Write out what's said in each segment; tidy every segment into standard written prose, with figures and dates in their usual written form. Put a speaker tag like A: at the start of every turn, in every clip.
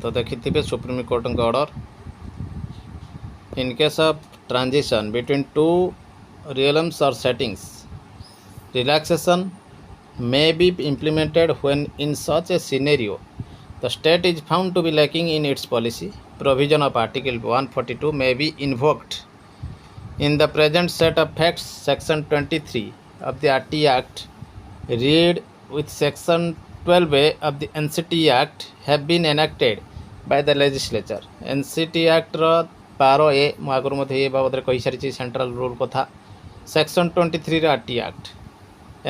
A: तो देखिए supreme Court का order in case of transition between two realms or settings relaxation may be implemented when in such a scenario the state is found to be lacking in its policy. Provision of Article 142 may be invoked in the present set of facts. Section 23 of the RT Act read with Section 12A of the NCT Act have been enacted by the legislature. NCT Act ର 12A ମୁଁ ଆଗରୁ ମଧ୍ୟ ଏ ବାବଦରେ କହିସାରିଛି central rule କଥା। Section 23ର RT Act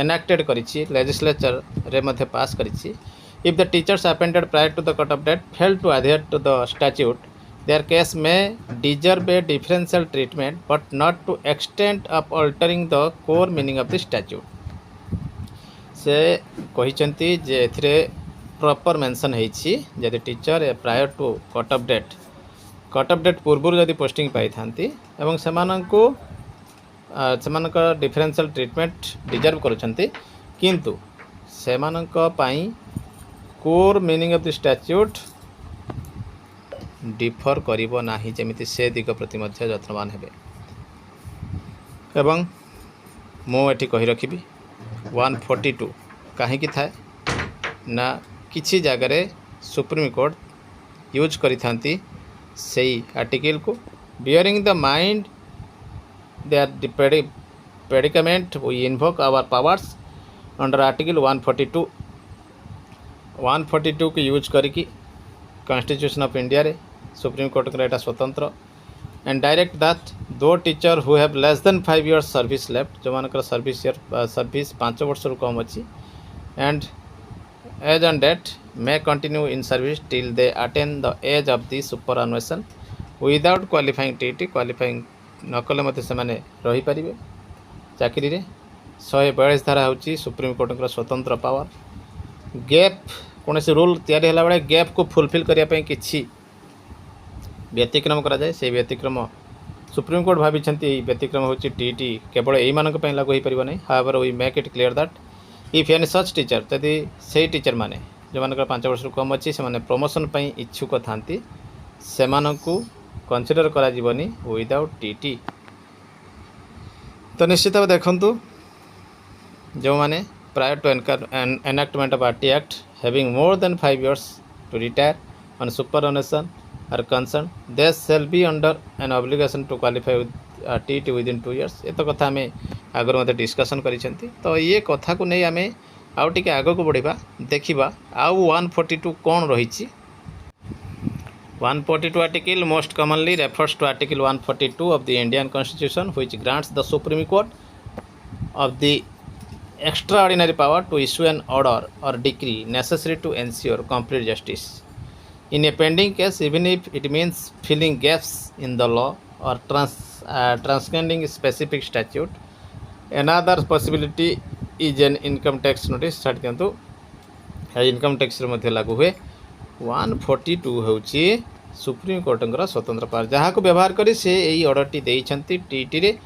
A: enacted କରିଛି legislatureରେ ମଧ୍ୟ ପାସ୍ କରିଛି। If the teachers appointed prior to the cut-off date fail to adhere to the statute, their case may deserve a differential treatment but not to extent of altering the core meaning of the statute. से कहते जे एथिरे proper mention होइछि जदि teacher prior to cut off date पूर्व जदि posting पाई थांती एवं सेमानंको डिफरेंशियल ट्रीटमेंट डिजर्व करुछंती किंतु सेमानंको पाई core meaning of the statute differ करिवो नाही जेमिति से दिग प्रति मध्य यत्नवान हेबे। एवं मो एठी कहि रखिबी 142 कहीं थाए ना किसी जगह सुप्रीम कोर्ट यूज करी थांती सही आर्टिकल को bearing the mind their predicament we invoke our powers under article 142 को यूज करके कॉन्स्टिट्यूशन ऑफ इंडिया रे सुप्रीम कोर्ट का एटा स्वतंत्र and direct that two teachers who have less than 5 years service left जो मानकर सर्विस 5 वर्ष कम अच्छी and age on date may continue in service till they attain the age of the superannuation without qualifying TT qualifying नकले मत से माने रही पारिबे चाकरी रे 142 धारा होची सुप्रीम कोर्ट का स्वतंत्र पावर। गैप कौन से रूल तैयारी होला बेले गैप को फुलफिल करिया पई किछि व्यतिक्रम करा जाए से व्यतिक्रम सुप्रीम कोर्ट भाभी व्यतिक्रम होची टीटी केवल एई मानक पई लागू होई परिबो नै। However we make it clear that if any such teacher यदि से टीचर माने जो मानकर 5 वर्ष कम अच्छी से माने प्रमोशन पई इच्छुक थांती से मानकु कंसीडर करा जीवनी विदाउट टीटी। तो निश्चित भाव देखंतु जो माने prior to enactment of RT act having more than 5 years to retire on superannuation are concern they shall be under an obligation to qualify with TT within 2 years। ये तो कथा आम आगर मत डिस्कसन करिसेंती। तो ये कथा को नहीं आम आउ टिके आग को बढ़िबा देखिबा आउ 142 कौन रही। 142 article most commonly refers to article 142 of the Indian constitution which grants the supreme court of the extraordinary power to issue an order or decree necessary to ensure complete justice in a pending case, even if it means filling gaps in the law or transcending specific statute. Another possibility is an income tax notice छाड़ दियंतु income tax रे मध्ये लागू हुए। 142 होची supreme court स्वतंत्र power जहाँ को व्यवहार करी से यही ऑर्डर टी देइछंती टीटी रे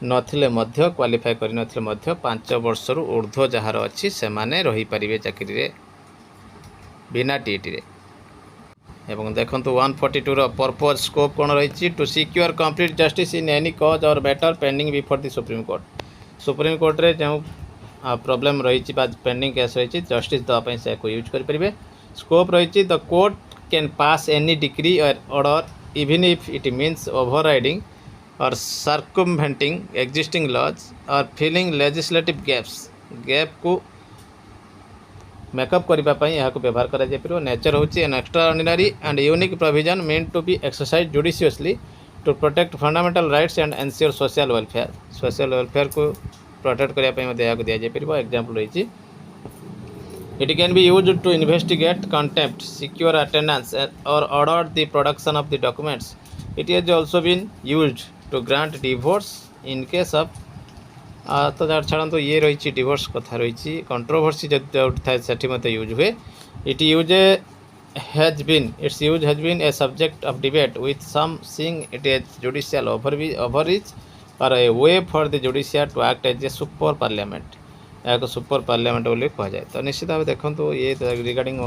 A: नथिले मध्य क्वालिफाई करि नथिले मध्य 5 वर्ष रु ऊर्ध्व जहार अच्छी से माने रही पारिबे चाकरी रे बिना टीटी रे। एवं देखंतु 142 रो पर्पस स्कोप कोन रही to secure complete justice in any cause or matter pending before the supreme Court. Supreme Court रे जो प्रॉब्लम रही पेंडिंग केस रही जस्टिस दवा पई से को यूज करि परिबे। स्कोप रही the court can pass any decree or order even if it means overriding or circumventing existing laws or filling legislative gap को मेकअप करने को व्यवहार कर नेचर होची an extraordinary and unique provision mean to be exercise judiciously to protect fundamental rights and ensure social welfare को protect करने दिया जापर। एग्जांपल रही it can be used to investigate contempt secure attendance or order the production of the documents. It has also been used to grant divorce in case of तो छाड़ा तो ये रही डिवोर्स कथा रही कंट्रोवर्सी जो थाए से यूज हुए। Its use has been a subject of debate with some seeing it as judicial overreach or a way for the judicial to act as a super parliament एक सुपर पार्लियामेंट बोली कहुए। तो निश्चित भाव देखो ये रिगार्डिंग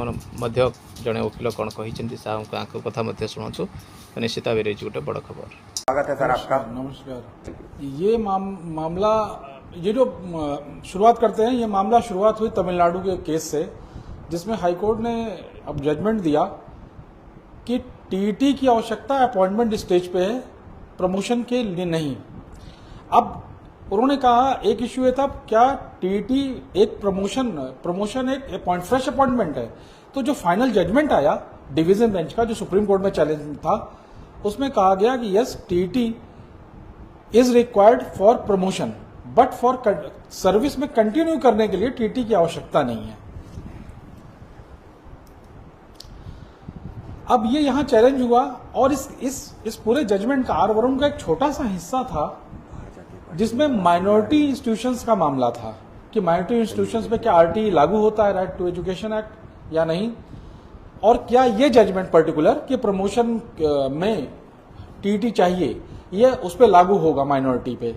A: जड़े वकिल कौन कहते साहब कथा शुणु। तो निश्चित भाव रही गोटे बड़ खबर।
B: स्वागत है सर आपका।
C: नमस्कार। ये मामला ये जो शुरुआत करते हैं, ये मामला शुरुआत हुई तमिलनाडु के केस से, जिसमें हाईकोर्ट ने अब जजमेंट दिया कि टीईटी की आवश्यकता अपॉइंटमेंट स्टेज पे है, प्रमोशन के लिए नहीं। अब उन्होंने कहा एक इश्यू ये था, क्या टीईटी एक प्रमोशन एक फ्रेश अपॉइंटमेंट है। तो जो फाइनल जजमेंट आया डिवीजन बेंच का, जो सुप्रीम कोर्ट में चैलेंज था, उसमें कहा गया कि yes, TET is required for promotion, but for service में कंटिन्यू करने के लिए टीईटी की आवश्यकता नहीं है। अब ये यहां चैलेंज हुआ, और इस पूरे जजमेंट का आर वरुण का एक छोटा सा हिस्सा था जिसमें माइनॉरिटी इंस्टीट्यूशंस का मामला था कि माइनॉरिटी इंस्टीट्यूशंस पे क्या आरटी लागू होता है, राइट टू एजुकेशन एक्ट, या नहीं, और क्या ये जजमेंट पर्टिकुलर कि प्रमोशन में टीईटी चाहिए, ये उस पर लागू होगा माइनॉरिटी पे।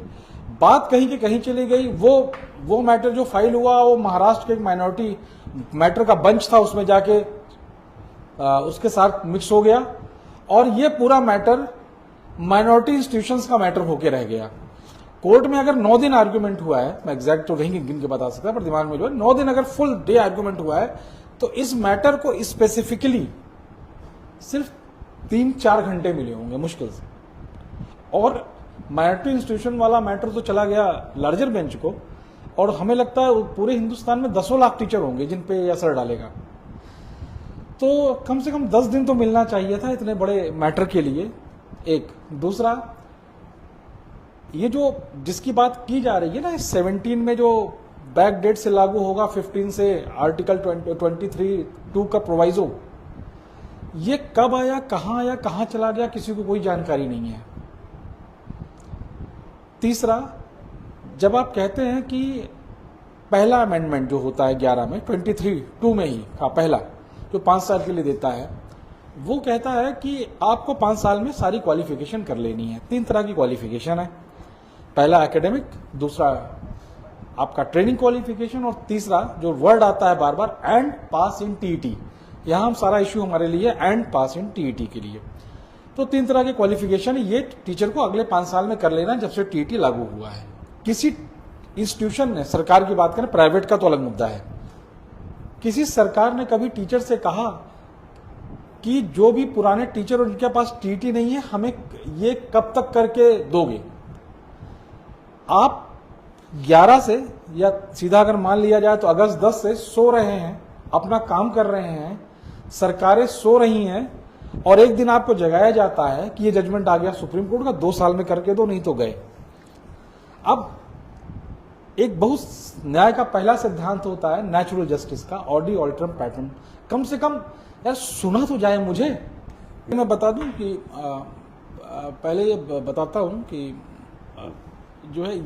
C: बात कहीं की कहीं चली गई। वो मैटर जो फाइल हुआ वो महाराष्ट्र के एक माइनॉरिटी मैटर का बेंच था, उसमें जाके उसके साथ मिक्स हो गया, और ये पूरा मैटर माइनॉरिटी इंस्टीट्यूशंस का मैटर होके रह गया। कोर्ट में अगर 9 दिन आर्ग्यूमेंट हुआ है, मैं एग्जैक्ट तो नहीं गिन के बता सकता, पर दिमाग में जो है 9 दिन अगर फुल डे आर्ग्यूमेंट हुआ है, तो इस मैटर को स्पेसिफिकली सिर्फ 3-4 घंटे मिले होंगे मुश्किल से। और माइनॉरिटी इंस्टीट्यूशन वाला मैटर तो चला गया लार्जर बेंच को, और हमें लगता है पूरे हिंदुस्तान में 10 लाख टीचर होंगे जिन पे असर डालेगा। तो कम से कम 10 दिन तो मिलना चाहिए था इतने बड़े मैटर के लिए। एक दूसरा, ये जो जिसकी बात की जा रही है ना, 17 में जो बैक डेट से लागू होगा, 15 से आर्टिकल 23(2) का प्रोवाइजो, ये कब आया, कहां चला गया, किसी को कोई जानकारी नहीं है। तीसरा, जब आप कहते हैं कि पहला अमेंडमेंट जो होता है 11 में 23(2) में ही का पहला, जो 5 साल के लिए देता है, वो कहता है कि आपको 5 साल में सारी क्वालिफिकेशन कर लेनी है। 3 तरह की क्वालिफिकेशन है, पहला एकेडमिक, दूसरा आपका ट्रेनिंग क्वालिफिकेशन, और तीसरा जो वर्ड आता है बार बार, एंड पास इन टीईटी। यहां हम सारा इश्यू हमारे लिए एंड पास इन टीईटी के लिए। तो 3 तरह के क्वालिफिकेशन ये टीचर को अगले 5 साल में कर लेना जब से टीईटी लागू हुआ है। किसी इंस्टीट्यूशन ने, सरकार की बात करें, प्राइवेट का तो अलग मुद्दा है, किसी सरकार ने कभी टीचर से कहा कि जो भी पुराने टीचर और जिनके पास टीईटी नहीं है, हमें ये कब तक करके दोगे? आप 11 से, या सीधा अगर मान लिया जाए तो अगस्त 10 से सो रहे हैं, अपना काम कर रहे हैं, सरकारें सो रही हैं, और एक दिन आपको जगाया जाता है कि ये जजमेंट आ गया सुप्रीम कोर्ट का, 2 साल में करके दो, नहीं तो गए। अब एक बहुत न्याय का पहला सिद्धांत होता है नेचुरल जस्टिस का, ऑडी ऑल्टरम पैटर्न। कम से कम यार सुना तो जाए मुझे। मैं बता दूं कि पहले ये बताता हूं कि जो है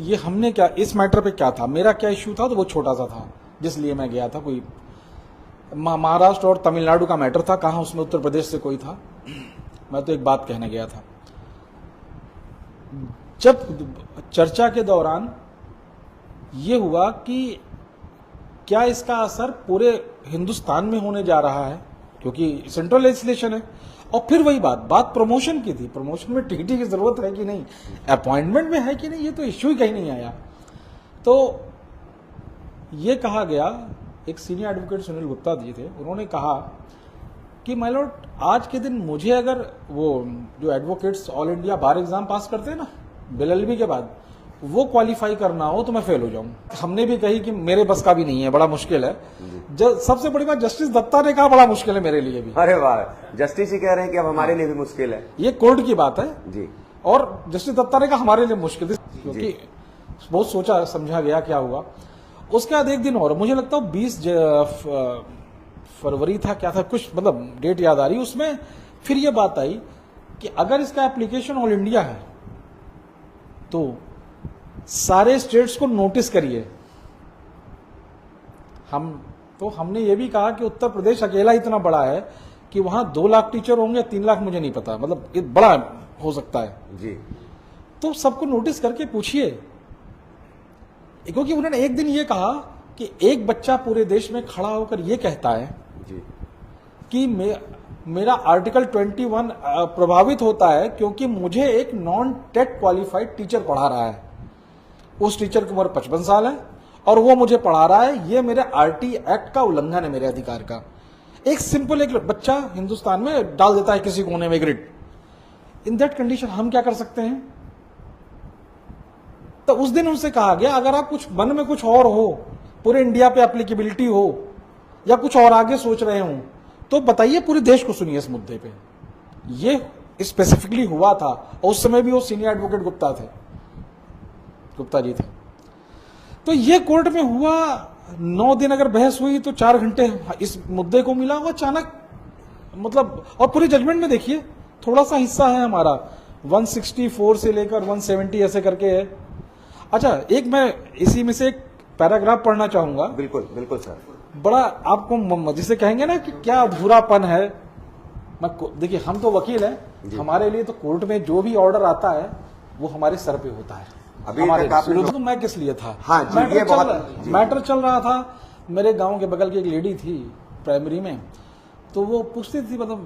C: ये हमने क्या, इस मैटर पे क्या था, मेरा क्या इश्यू था, तो वो छोटा सा था जिसलिए मैं गया था। कोई महाराष्ट्र और तमिलनाडु का मैटर था, कहां उसमें उत्तर प्रदेश से कोई था। मैं तो एक बात कहने गया था। जब चर्चा के दौरान ये हुआ कि क्या इसका असर पूरे हिंदुस्तान में होने जा रहा है, क्योंकि सेंट्रल लेजिस्लेशन है, और फिर वही बात प्रमोशन की थी। प्रमोशन में टीईटी की जरूरत है कि नहीं, अपॉइंटमेंट में है कि नहीं, ये तो इश्यू ही कहीं नहीं आया। तो ये कहा गया, एक सीनियर एडवोकेट सुनील गुप्ता जी थे, उन्होंने कहा कि माय लॉर्ड, आज के दिन मुझे अगर वो जो एडवोकेट्स ऑल इंडिया बार एग्जाम पास करते हैं ना LLB के बाद, वो क्वालिफाई करना हो तो मैं फेल हो जाऊं। हमने भी कही कि मेरे बस का भी नहीं है, बड़ा मुश्किल है। सबसे बड़ी बात जस्टिस दत्ता ने कहा बड़ा मुश्किल है मेरे लिए भी।
B: अरे वाह, जस्टिस ही कह रहे हैं कि अब हमारे लिए भी मुश्किल है।
C: ये कोर्ट की बात है
B: जी,
C: और जस्टिस दत्ता ने कहा हमारे लिए मुश्किल है, क्योंकि बहुत सोचा समझा गया क्या हुआ। उसके बाद एक दिन और, मुझे लगता है 20 फरवरी था, क्या था कुछ, मतलब डेट याद आ रही, उसमें फिर ये बात आई कि अगर इसका एप्लीकेशन ऑल इंडिया है तो सारे स्टेट्स को नोटिस करिए। हमने ये भी कहा कि उत्तर प्रदेश अकेला इतना बड़ा है कि वहां 2 लाख टीचर होंगे, 3 लाख मुझे नहीं पता, मतलब ये बड़ा हो सकता है
B: जी।
C: तो सबको नोटिस करके पूछिए क्योंकि उन्होंने एक दिन ये कहा कि एक बच्चा पूरे देश में खड़ा होकर ये कहता है
B: जी
C: कि मेरा आर्टिकल 21 प्रभावित होता है क्योंकि मुझे एक नॉन टेट क्वालिफाइड टीचर पढ़ा रहा है। उस टीचर की उम्र 55 साल है और वो मुझे पढ़ा रहा है, ये मेरे आरटी एक्ट का उल्लंघन है, मेरे अधिकार का। एक सिंपल एक बच्चा हिंदुस्तान में डाल देता है किसी कोने में ग्रिड। इन दैट कंडीशन हम क्या कर सकते हैं? तो उस दिन उनसे कहा गया अगर आप कुछ मन में कुछ और हो, पूरे इंडिया पे एप्लीकेबिलिटी हो या कुछ और आगे सोच रहे हो तो बताइए, पूरे देश को सुनिए इस मुद्दे पे। ये स्पेसिफिकली हुआ था और उस समय भी वो सीनियर एडवोकेट गुप्ता जी थे। तो ये कोर्ट में हुआ, 9 दिन अगर बहस हुई तो 4 घंटे इस मुद्दे को मिला। वो अचानक मतलब, और पूरे जजमेंट में देखिए थोड़ा सा हिस्सा है हमारा 164 से लेकर 170 ऐसे करके है। अच्छा, एक मैं इसी में से एक पैराग्राफ पढ़ना चाहूंगा।
B: बिल्कुल बिल्कुल सर।
C: बड़ा आपको जिसे कहेंगे ना कि क्या अधूरापन है। मैं देखिए, हम तो वकील हैं, हमारे लिए तो कोर्ट में जो भी ऑर्डर आता है वो हमारे सर पे होता है।
B: अभी
C: हमारे
B: तक आपने
C: तो मैं किस लिए था?
B: हाँ जी, ये
C: मैटर चल रहा था। मेरे गांव के बगल की एक लेडी थी प्राइमरी में, तो वो पूछती थी मतलब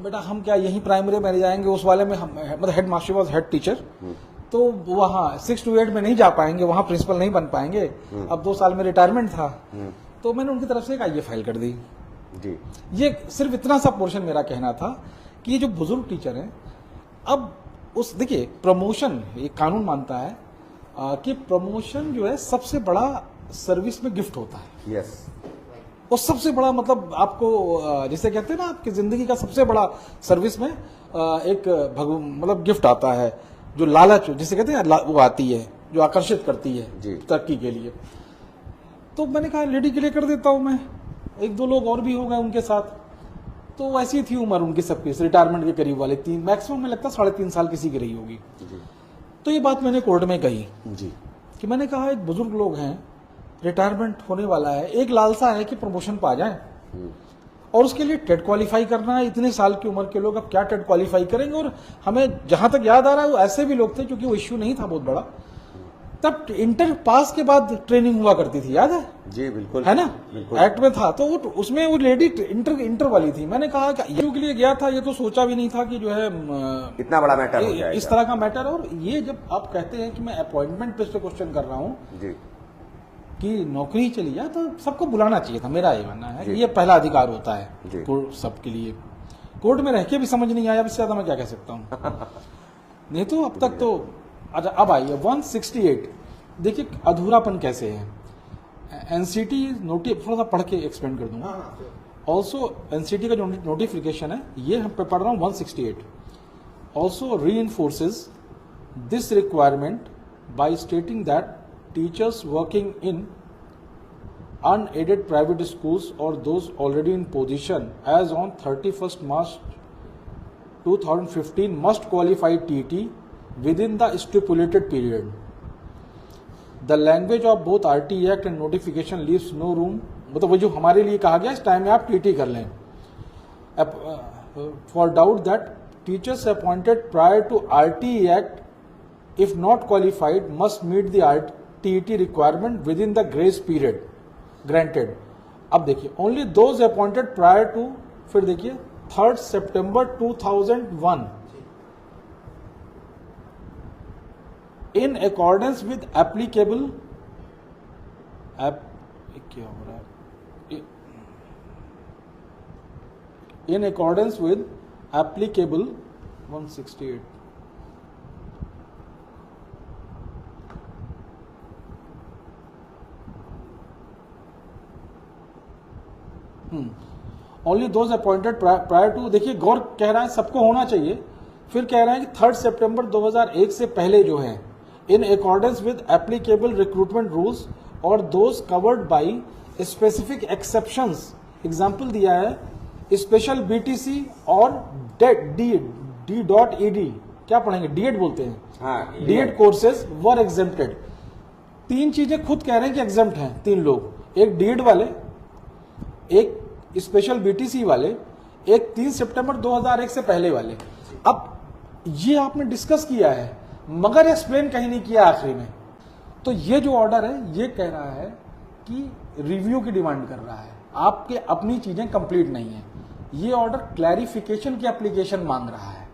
C: बेटा हम क्या यहीं प्राइमरी में जाएंगे, उस वाले में मतलब head master was head teacher, तो वहाँ 6 to 8 में नहीं जा पाएंगे, वहाँ प्रिंसिपल नहीं बन पाएंगे। अब 2 साल में रिटायरमेंट था, तो मैंने उनकी तरफ से एक आईए फाइल कर दी
B: जी।
C: ये सिर्फ इतना सा पोर्शन मेरा कहना था कि ये जो बुजुर्ग टीचर हैं, अब उस देखिए प्रमोशन, एक कानून मानता है कि प्रमोशन जो है सबसे बड़ा सर्विस में गिफ्ट होता है।
B: यस।
C: और सबसे बड़ा मतलब आपको जिसे कहते हैं ना, आपकी जिंदगी का सबसे बड़ा सर्विस में एक मतलब गिफ्ट आता है, जो लालच जिसे कहते हैं वो आती है, जो आकर्षित करती है तरक्की के लिए। तो मैंने कहा लेडी के लिए कर देता हूं मैं, 1-2 लोग और भी हो गए उनके साथ। तो ऐसी थी उम्र उनकी सबकी, रिटायरमेंट के करीब वाले 3 मैक्सिमम में लगता 3.5 साल किसी की रही होगी। तो ये बात मैंने कोर्ट में कही
B: जी
C: कि मैंने कहा एक बुजुर्ग लोग हैं, रिटायरमेंट होने वाला है, एक लालसा है कि प्रमोशन पा जाए, और उसके लिए टेट क्वालिफाई करना है। इतने साल की उम्र के लोग अब क्या टेट क्वालिफाई करेंगे? और हमें जहां तक याद आ रहा है वो ऐसे भी लोग थे, क्योंकि वो इश्यू नहीं था बहुत बड़ा, तब इंटर पास के बाद ट्रेनिंग हुआ करती थी, याद है?
B: जी बिल्कुल,
C: है ना,
B: बिल्कुल।
C: एक्ट में था। तो वो उसमें वो लेडी इंटर वाली थी। मैंने कहा कि ये के लिए गया था, ये तो सोचा भी नहीं था कि जो है
B: इतना बड़ा मैटर हो जाएगा,
C: इस तरह का मैटर। और ये जब आप कहते हैं कि मैं अपॉइंटमेंट पे क्वेश्चन कर रहा हूँ
B: जी
C: कि नौकरी चली जाए, तो सबको बुलाना चाहिए था, मेरा ये मानना है। ये पहला अधिकार होता है सबके लिए। कोर्ट में रह के भी समझ नहीं आया, इससे ज्यादा मैं क्या कह सकता हूँ। नहीं तो अब तक तो। अच्छा, अब आइए 168। देखिए अधूरापन कैसे है। एनसीटी थोड़ा सा पढ़ के एक्सप्लेन कर दूंगा। ऑल्सो एनसीटी का जो नोटिफिकेशन है, ये हम पे पढ़ रहा हूँ 168। Also reinforces this requirement by stating that teachers working in unaided private schools or those already in position as on 31st March 2015 must qualify TT within the stipulated period. The language of both RT Act and notification leaves no room, मतलब वो जो हमारे लिए कहा गया इस time में आप TT कर लें, for doubt that teachers appointed prior to RT Act if not qualified must meet the TET requirement within the grace period granted. अब देखिए only those appointed prior to, फिर देखिए 3rd September 2001 in accordance with applicable क्या हो रहा है, in accordance with applicable 168 only those appointed prior to. देखिए गौर कह रहा है सबको होना चाहिए, फिर कह रहे हैं कि 3rd सितंबर 2001 से पहले जो है in accordance with applicable recruitment rules और those covered by specific exceptions. Example दिया है स्पेशल बीटीसी और D.ED, क्या पढ़ेंगे, डीएड बोलते हैं, डीएड कोर्सेज वर एग्जेम्प्टेड। 3 चीजें खुद कह रहे हैं कि एग्जेम्प्ट हैं 3 लोग, एक डीएड वाले, एक स्पेशल बीटीसी वाले, एक 3 सितंबर 2001 से पहले वाले। अब ये आपने डिस्कस किया है मगर एक्सप्लेन कहीं नहीं किया आखिरी में। तो ये जो ऑर्डर है ये कह रहा है कि रिव्यू की डिमांड कर रहा है, आपके अपनी चीजें कंप्लीट नहीं है। ये ऑर्डर क्लैरिफिकेशन की एप्लीकेशन मांग रहा है,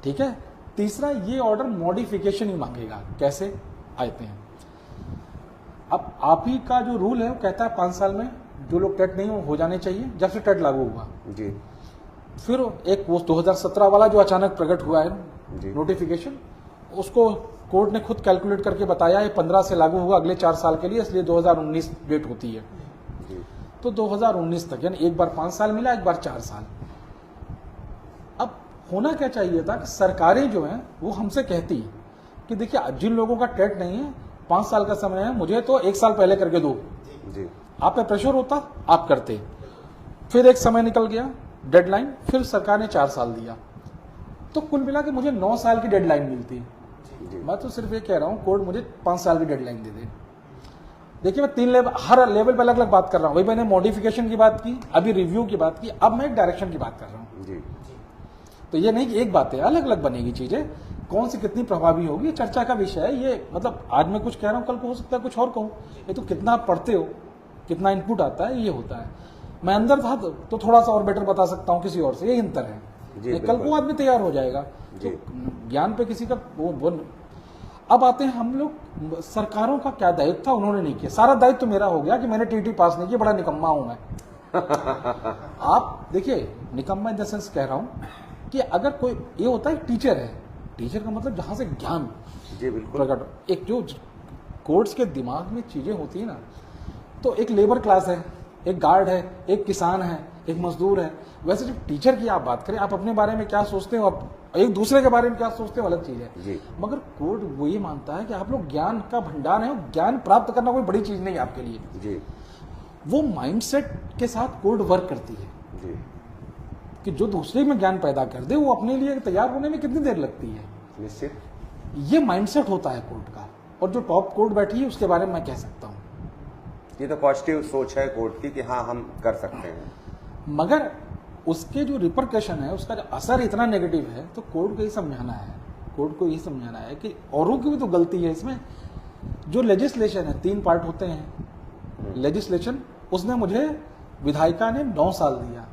C: ठीक है। तीसरा, ये ऑर्डर मॉडिफिकेशन ही मांगेगा। कैसे आते हैं, अब आप ही का जो रूल है वो कहता है 5 साल में जो लोग टेट नहीं हो जाने चाहिए, जब से टेट लागू हुआ।
B: जी।
C: फिर एक वो 2017 वाला जो अचानक प्रकट हुआ है
B: जी।
C: नोटिफिकेशन, उसको कोर्ट ने खुद कैलकुलेट करके बताया है 15 से लागू होगा अगले 4 साल के लिए, इसलिए 2019 डेट होती है।
B: जी।
C: तो 2019 तक, यानी एक बार 5 साल मिला, एक बार 4 साल। अब होना क्या चाहिए था कि सरकारें जो हैं वो हमसे कहती कि देखिए जिन लोगों का टेट नहीं है 5 साल का समय है, मुझे तो 1 साल पहले करके दो।
B: जी।
C: आप पे प्रेशर होता, आप करते। फिर एक समय निकल गया, डेडलाइन, फिर सरकार ने 4 साल दिया, तो कुल मिला के मुझे 9 साल की डेडलाइन मिलती।
B: जी।
C: मैं तो सिर्फ ये कह रहा हूँ कोर्ट मुझे 5 साल की डेडलाइन दे दे। देखिए मैं 3 लेवल, हर लेवल पे अलग अलग बात कर रहा हूँ। वही मैंने मॉडिफिकेशन की बात की, अभी रिव्यू की बात की, अब मैं एक डायरेक्शन की बात कर रहा हूँ।
B: जी।
C: तो ये नहीं कि एक बात है, अलग अलग बनेगी चीजें, कौन सी कितनी प्रभावी होगी, चर्चा का विषय है ये। मतलब आज मैं कुछ कह रहा हूँ, कल को हो सकता है कुछ और कहूँ। ये तो कितना आप पढ़ते हो, कितना इनपुट आता है, ये होता है। मैं अंदर था तो थोड़ा सा और बेटर बता सकता हूँ किसी और से, ये अंतर है।
B: जी,
C: कल को आदमी तैयार हो जाएगा, तो ज्ञान पे किसी का वो। अब आते हैं हम लोग, सरकारों का क्या दायित्व था, उन्होंने नहीं किया। सारा दायित्व तो मेरा हो गया कि मैंने टीटी पास नहीं किया, बड़ा निकम्मा हूं मैं। आप देखिए, निकम्मा इन द सेंस कह रहा हूं कि अगर कोई ये होता है टीचर है, टीचर का मतलब जहां से ज्ञान
B: जी बिल्कुल
C: प्रकट, एक जो कोर्ट्स के दिमाग में चीजें होती है ना, तो एक लेबर क्लास है, एक गार्ड है, एक किसान है, एक मजदूर है। वैसे जब टीचर की आप बात करें, आप अपने बारे में क्या सोचते हो, आप एक दूसरे के बारे में क्या सोचते हो, अलग चीज है।
B: जी।
C: मगर कोर्ट वो ये मानता है कि आप लोग ज्ञान का भंडार है, ज्ञान प्राप्त करना कोई बड़ी चीज नहीं है आपके लिए।
B: जी।
C: वो माइंडसेट के साथ कोर्ट वर्क करती है
B: जी।
C: कि जो दूसरे में ज्ञान पैदा कर दे, वो अपने लिए तैयार होने में कितनी देर लगती है।
B: निश्चित।
C: ये माइंडसेट होता है कोर्ट का, और जो टॉप कोर्ट बैठी है उसके बारे में मैं कह सकता हूँ।
B: ये तो पॉजिटिव सोच है कोर्ट की कि हाँ हम कर सकते हैं,
C: मगर उसके जो रिपरकशन है, उसका जो असर इतना नेगेटिव है, तो कोर्ट को ये समझाना है, कोर्ट को ये समझाना है कि औरों की भी तो गलती है इसमें। जो लेजिस्लेशन है, 3 पार्ट होते हैं लेजिस्लेशन, उसने मुझे विधायिका ने 9 साल दिया,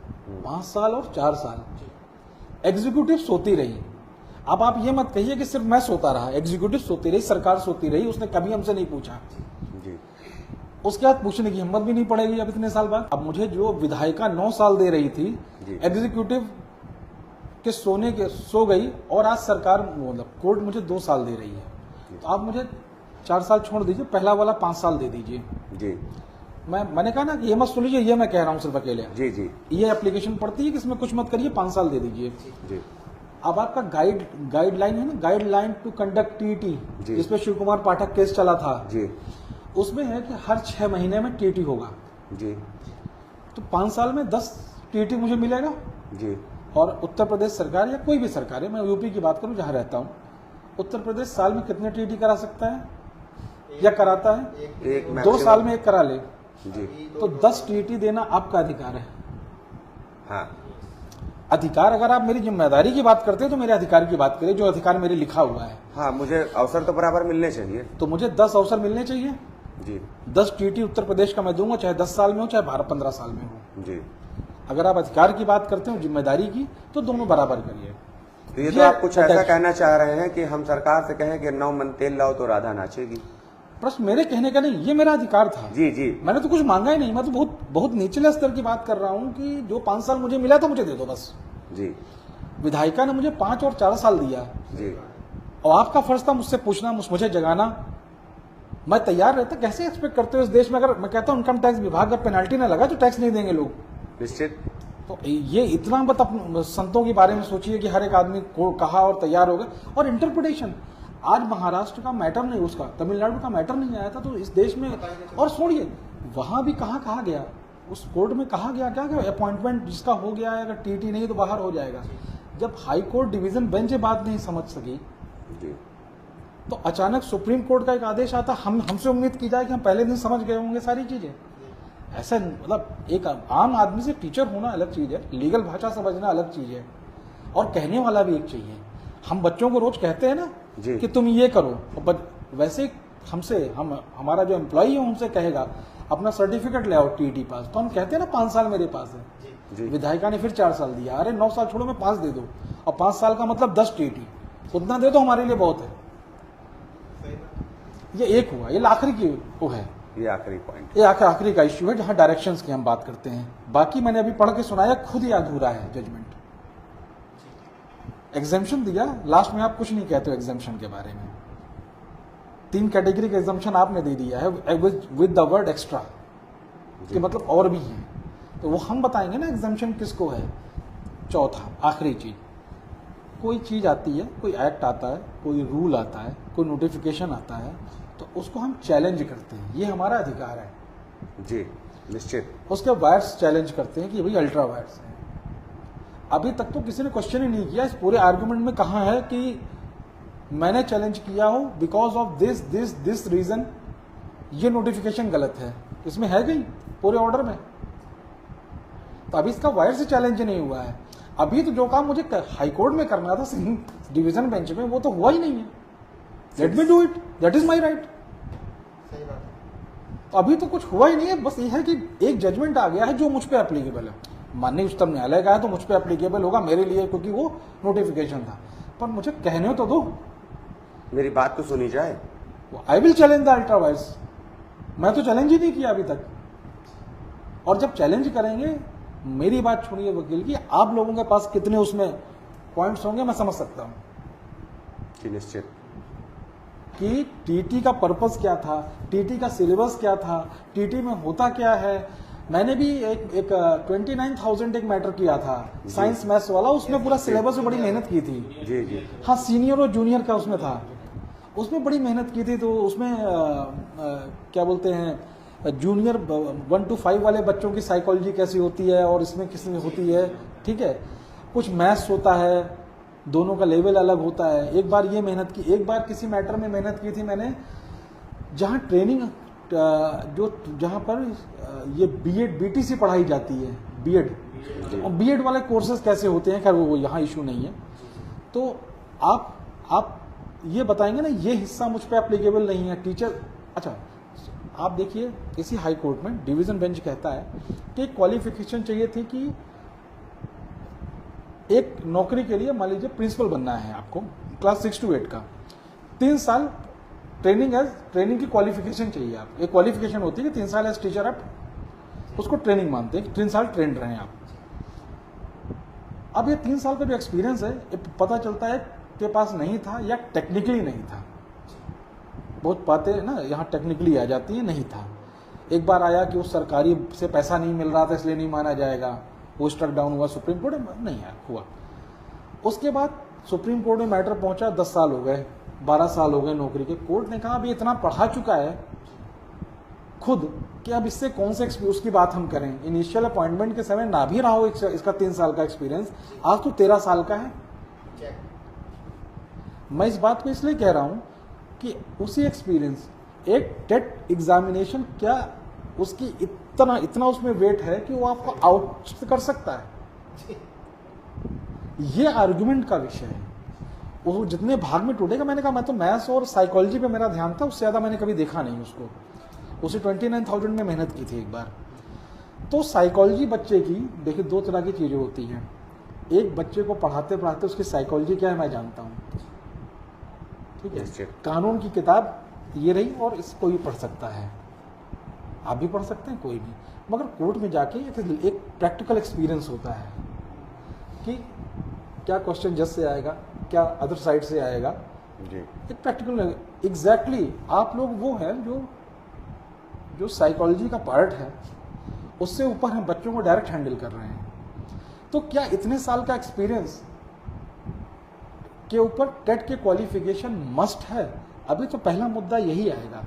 C: 5 साल और 4 साल। एग्जीक्यूटिव सोती रही। अब आप ये मत कहिए कि सिर्फ मैं सोता रहा, एग्जीक्यूटिव सोती रही, सरकार सोती रही, उसने कभी हमसे नहीं पूछा।
B: जी।
C: उसके बाद पूछने की हिम्मत भी नहीं पड़ेगी अब इतने साल बाद। अब मुझे जो विधायिका 9 साल दे रही थी, एग्जीक्यूटिव के सोने के सो गई, और आज सरकार मतलब कोर्ट मुझे 2 साल दे रही है। तो आप मुझे 4 साल छोड़ दीजिए, पहला वाला 5 साल दे दीजिए।
B: जी।
C: मैंने कहा ना कि ये मत सुन लीजिए, ये मैं कह रहा हूँ सिर्फ अकेले।
B: जी। जी।
C: ये एप्लीकेशन पड़ती है कि इसमें कुछ मत करिए, 5 साल दे दीजिए।
B: जी।
C: अब आपका गाइडलाइन है ना, गाइडलाइन टू कंडक्ट टीटी, जिसपे शिव कुमार पाठक केस चला था।
B: जी।
C: उसमें है कि हर 6 महीने में टीटी होगा।
B: जी।
C: तो 5 साल में 10 टीटी मुझे मिलेगा।
B: जी।
C: और उत्तर प्रदेश सरकार या कोई भी सरकार है, मैं यूपी की बात करूं जहां रहता हूं, उत्तर प्रदेश साल में कितने टीटी करा सकता है या कराता है?
B: एक
C: 2 साल में 1 करा ले।
B: जी।
C: तो 10 टीटी देना आपका अधिकार है।
B: हाँ।
C: अधिकार, अगर आप मेरी जिम्मेदारी की बात करते हैं तो मेरे अधिकार की बात करें, जो अधिकार मेरे लिखा हुआ है।
B: हाँ, मुझे अवसर तो बराबर मिलने चाहिए।
C: तो मुझे 10 अवसर मिलने चाहिए।
B: जी।
C: 10 टीटी उत्तर प्रदेश का मैं दूंगा, चाहे 10 साल में हो, चाहे 12-15 साल में हो।
B: जी।
C: अगर आप अधिकार की बात करते हो, जिम्मेदारी की, तो दोनों बराबर करिए।
B: तो ये तो आप कुछ ऐसा कहना चाह रहे हैं कि हम सरकार से कहें कि 9 मन तेल लाओ तो राधा नाचेगी?
C: प्रश्न मेरे कहने का नहीं, ये मेरा अधिकार था।
B: जी। जी।
C: मैंने तो कुछ मांगा ही नहीं, मैं तो बहुत बहुत निचले स्तर की बात कर रहा हूँ कि जो 5 साल मुझे मिला था मुझे दे दो बस।
B: जी।
C: विधायिका ने मुझे 5 और 4 साल दिया।
B: जी।
C: और आपका फर्ज था मुझसे पूछना, मुझे जगाना। मैं तैयार रहता। कैसे एक्सपेक्ट करते हो इस देश में, अगर मैं कहता हूँ इनकम टैक्स विभाग का पेनल्टी ना लगा तो टैक्स नहीं देंगे लोग।
B: निश्चित।
C: तो ये इतना मत संतों के बारे में सोचिए कि हर एक आदमी को कहा और तैयार हो गए। और इंटरप्रिटेशन, आज महाराष्ट्र का मैटर नहीं, उसका तमिलनाडु का मैटर नहीं आया था, तो इस देश में, और छोड़िए वहां भी कहा गया, उस कोर्ट में कहा गया क्या, अपॉइंटमेंट जिसका हो गया है, अगर टीटी नहीं तो बाहर हो जाएगा। जब हाई कोर्ट डिवीजन बेंच ये बात नहीं समझ सकी,
B: जी।
C: तो अचानक सुप्रीम कोर्ट का एक आदेश आता, हमसे उम्मीद की जाए कि हम पहले दिन समझ गए होंगे सारी चीजें। ऐसा मतलब एक आम आदमी से टीचर होना अलग चीज है, लीगल भाषा समझना अलग चीज है, और कहने वाला भी एक चाहिए। हम बच्चों को रोज कहते हैं ना
B: जी।
C: कि तुम ये करो, वैसे हमारा जो एम्प्लॉई है हमसे कहेगा अपना सर्टिफिकेट ले आओ टीईटी पास, तो हम कहते हैं ना 5 साल मेरे पास है। विधायिका ने फिर 4 साल दिया, अरे 9 साल छोड़ो मैं 5 दे दो, और 5 साल का मतलब 10 टीईटी, उतना दे दो हमारे लिए बहुत है। ये एक हुआ, ये आखिरी की वो है,
B: ये आखिरी पॉइंट,
C: ये आखिरी का इश्यू है जहां डायरेक्शंस की हम बात करते हैं। बाकी मैंने अभी पढ़ के सुनाया, खुद ही अधूरा है जजमेंट। एग्जाम्शन दिया, लास्ट में आप कुछ नहीं कहते हो एग्जाम्शन के बारे में। 3 कैटेगरी का एग्जाम्शन आपने दे दिया है विद द वर्ड एक्स्ट्रा, कि मतलब और भी है, तो वो हम बताएंगे ना एग्जाम्शन किसको है। चौथा आखिरी चीज, कोई चीज आती है, कोई एक्ट आता है, कोई रूल आता है, कोई नोटिफिकेशन आता है, तो उसको हम चैलेंज करते हैं, ये हमारा अधिकार है
B: जी, निश्चित।
C: उसके वायर्स चैलेंज करते हैं कि भाई अल्ट्रा वायर्स है। अभी तक तो किसी ने क्वेश्चन ही नहीं किया इस पूरे आर्गुमेंट में, कहाँ है कि मैंने चैलेंज किया हो बिकॉज ऑफ दिस रीजन, ये नोटिफिकेशन गलत है, इसमें है कहीं पूरे ऑर्डर में? तो अभी इसका वायर से चैलेंज नहीं हुआ है। अभी तो जो काम मुझे हाईकोर्ट में करना था डिवीजन बेंच में, वो तो हुआ ही नहीं है। Let me do it, that is my right. तो अभी तो कुछ हुआ ही नहीं है, बस ये है कि एक जजमेंट आ गया है जो मुझ पे एप्लीकेबल है, माननीय उच्चतम न्यायालय का है तो मुझ पे एप्लीकेबल होगा मेरे लिए, क्योंकि वो नोटिफिकेशन था। पर मुझे कहने तो दो,
B: मेरी बात तो सुनी जाए।
C: I will challenge the ultra vires. मैं तो चैलेंज ही नहीं किया अभी तक, और जब चैलेंज करेंगे, मेरी बात छोड़िए वकील की, आप लोगों के पास कितने उसमें पॉइंट्स होंगे मैं समझ सकता हूं
B: जी, निश्चित।
C: कि टीटी का पर्पस क्या था, टीटी का सिलेबस क्या था, टीटी में होता क्या है। मैंने भी एक 29,000 एक मैटर किया था साइंस मैथ्स वाला, उसमें पूरा सिलेबस में बड़ी मेहनत की थी।
B: जी जी।
C: हाँ, सीनियर और जूनियर का उसमें था, उसमें बड़ी मेहनत की थी। तो उसमें क्या बोलते हैं, जूनियर 1 to 5 वाले बच्चों की साइकोलॉजी कैसी होती है और इसमें किस में होती है, ठीक है। कुछ मैथ्स होता है, दोनों का लेवल अलग होता है। एक बार ये मेहनत की, एक बार किसी मैटर में मेहनत की थी मैंने, जहाँ ट्रेनिंग जहाँ पर ये बीएड बीटीसी पढ़ाई जाती है, बीएड, और बीएड वाले कोर्सेज कैसे होते हैं, खैर वो यहाँ इशू नहीं है। तो आप ये बताएंगे ना, ये हिस्सा मुझ पे एप्लीकेबल नहीं है टीचर। अच्छा, आप देखिए इसी हाई कोर्ट में डिवीजन बेंच कहता है कि क्वालिफिकेशन चाहिए थी कि एक नौकरी के लिए मान लीजिए प्रिंसिपल बनना है आपको, क्लास 6 to 8 का 3 साल ट्रेनिंग की क्वालिफिकेशन चाहिए। आप एक क्वालिफिकेशन होती है कि 3 साल एज टीचर आप उसको ट्रेनिंग मानते हैं, 3 साल ट्रेंड रहे आप। अब ये 3 साल का जो एक्सपीरियंस है, ये पता चलता है के पास नहीं था या टेक्निकली नहीं था। बहुत बातें ना यहाँ टेक्निकली आ जाती है, नहीं था। एक बार आया कि उस सरकारी से पैसा नहीं मिल रहा था इसलिए नहीं माना जाएगा, वो स्ट्रक डाउन हुआ सुप्रीम कोर्ट में, नहीं हुआ। उसके बाद सुप्रीम कोर्ट में मैटर पहुंचा, 10 साल हो गए, 12 साल हो गए नौकरी के। कोर्ट ने कहा अभी इतना पढ़ा चुका है खुद कि अब इससे कौन से उसकी बात हम करें। इनिशियल अपॉइंटमेंट के समय ना भी रहा हो इसका 3 साल का एक्सपीरियंस, आज तो 13 साल का है। मैं इस बात को इसलिए कह रहा हूं कि उसी एक्सपीरियंस, एक टेट एग्जामिनेशन क्या उसकी इतना उसमें वेट है कि वो आपको आउट कर सकता है। ये आर्गुमेंट का विषय है, वो जितने भाग में टूटेगा। मैंने कहा मैं तो मैथ्स और साइकोलॉजी पे मेरा ध्यान था, उससे ज्यादा मैंने कभी देखा नहीं उसको। उसे 29,000 में मेहनत की थी एक बार। तो साइकोलॉजी बच्चे की, देखिए 2 तरह की चीजें होती हैं। एक, बच्चे को पढ़ाते पढ़ाते उसकी साइकोलॉजी क्या है मैं जानता हूँ, ठीक है। कानून की किताब ये रही और इसको भी पढ़ सकता है, आप भी पढ़ सकते हैं, कोई भी। मगर कोर्ट में जाके एक प्रैक्टिकल एक्सपीरियंस होता है कि क्या क्वेश्चन जज से आएगा, क्या अदर साइड से आएगा जी। एक प्रैक्टिकल एग्जैक्टली आप लोग वो हैं जो साइकोलॉजी का पार्ट है, उससे ऊपर हम बच्चों को डायरेक्ट हैंडल कर रहे हैं। तो क्या इतने साल का एक्सपीरियंस के ऊपर टेट के क्वालिफिकेशन मस्ट है? अभी तो पहला मुद्दा यही आएगा।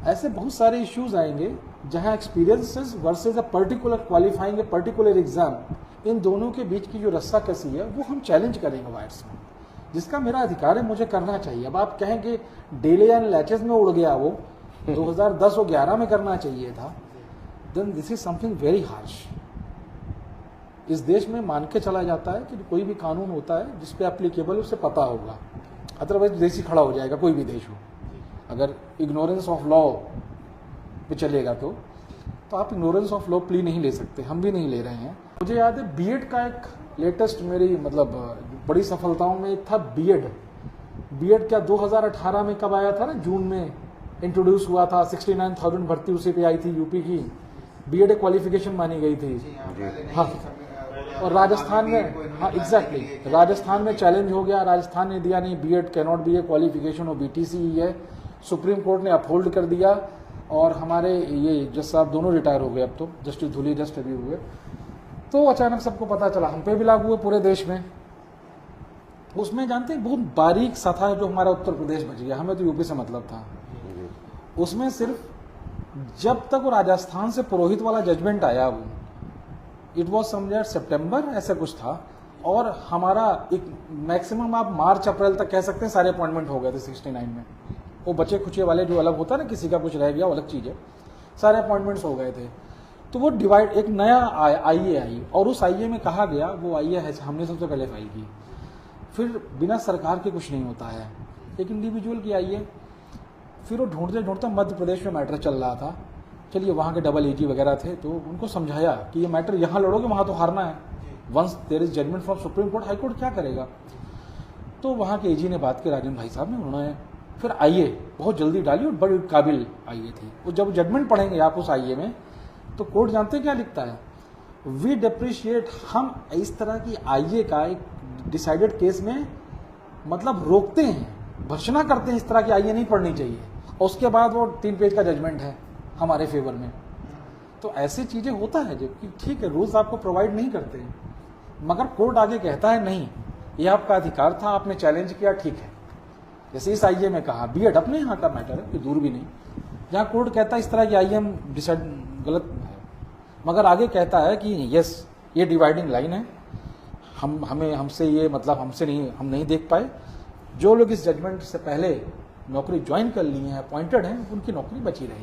C: ऐसे बहुत सारे इश्यूज आएंगे जहां experiences versus a particular qualifying a particular exam, इन दोनों के बीच की जो रस्साकसी है वो हम चैलेंज करेंगे वायर्स में, जिसका मेरा अधिकार है, मुझे करना चाहिए। अब आप कहें कि डेले एंड लैचेस में उड़ गया वो 2010 और 11 में करना चाहिए था, then this is something very harsh. इस देश में मान के चला जाता है कि कोई भी कानून होता है जिस पे एप्लीकेबल उसे पता होगा, अदरवाइज देश ही खड़ा हो जाएगा, कोई भी देश हो। अगर अगर इग्नोरेंस ऑफ लॉ पे चलेगा तो आप इग्नोरेंस ऑफ लॉ प्ली नहीं ले सकते, हम भी नहीं ले रहे हैं। मुझे याद है बीएड का एक लेटेस्ट मेरी मतलब बड़ी सफलताओं में एक था बीएड क्या 2018 में कब आया था ना, जून में इंट्रोड्यूस हुआ था, 69,000 भर्ती उसी पे आई थी यूपी की, बीएड एक क्वालिफिकेशन मानी गई थी। हाँ, और राजस्थान में, हाँ एग्जैक्टली, राजस्थान में चैलेंज हो गया, राजस्थान ने दिया नहीं, BEd cannot be a qualification और बीटीसी ही है, सुप्रीम कोर्ट ने अपहोल्ड कर दिया और हमारे ये जज साहब दोनों रिटायर हो गए, अब तो जस्टिस धुली जस्ट अभी हुए, तो अचानक सबको पता चला, हम पे भी लागू हुए पूरे देश में। उसमें जानते हैं बहुत बारीक सा था जो हमारा उत्तर प्रदेश बच गया, हमें तो यूपी से मतलब था। उसमें सिर्फ जब तक वो राजस्थान से पुरोहित वाला जजमेंट आया, वो इट वॉज समवेयर सितंबर ऐसा कुछ था, और हमारा एक मैक्सिमम आप मार्च अप्रैल तक कह सकते हैं सारे अपॉइंटमेंट हो गए थे 69 में। वो बचे खुचे वाले जो अलग होता है ना, किसी का कुछ रह गया वो अलग चीज़ है, सारे अपॉइंटमेंट्स हो गए थे। तो वो डिवाइड एक नया आईए आई और उस आईए में कहा गया, वो आईए है हमने सबसे पहले फाइल की, फिर बिना सरकार के कुछ नहीं होता है, एक इंडिविजुअल की आईए, फिर वो ढूंढते ढूंढते मध्य प्रदेश में मैटर चल रहा था, चलिए वहाँ के डबल एजी वगैरह थे, तो उनको समझाया कि ये मैटर यहाँ लड़ोगे वहाँ तो हारना है, once there is judgement from supreme court, high court क्या करेगा। तो वहाँ के एजी ने बात की, राजन भाई साहब ने, उन्होंने फिर आईए बहुत जल्दी डाली और बड़ी काबिल आईए थी। वो जब जजमेंट पढ़ेंगे आप उस आईए में, तो कोर्ट जानते हैं क्या लिखता है, वी डिप्रिशिएट, हम इस तरह की आईए का एक डिसाइडेड केस में मतलब रोकते हैं, भर्त्सना करते हैं, इस तरह की आईए नहीं पढ़नी चाहिए, और उसके बाद वो 3 पेज का जजमेंट है हमारे फेवर में। तो ऐसी चीजें होता है, जबकि ठीक है रूल्स आपको प्रोवाइड नहीं करते, मगर कोर्ट आगे कहता है नहीं, ये आपका अधिकार था, आपने चैलेंज किया, ठीक है। जैसे इस आईए में कहा, बीएड अपने यहाँ का मैटर है, कोई दूर भी नहीं, जहाँ कोर्ट कहता है इस तरह की आईए डिसाइड गलत है, मगर आगे कहता है कि यस ये डिवाइडिंग लाइन है, हमसे ये मतलब हमसे नहीं, हम नहीं देख पाए, जो लोग इस जजमेंट से पहले नौकरी ज्वाइन कर ली है, अपॉइंटेड हैं, उनकी नौकरी बची रहेगी।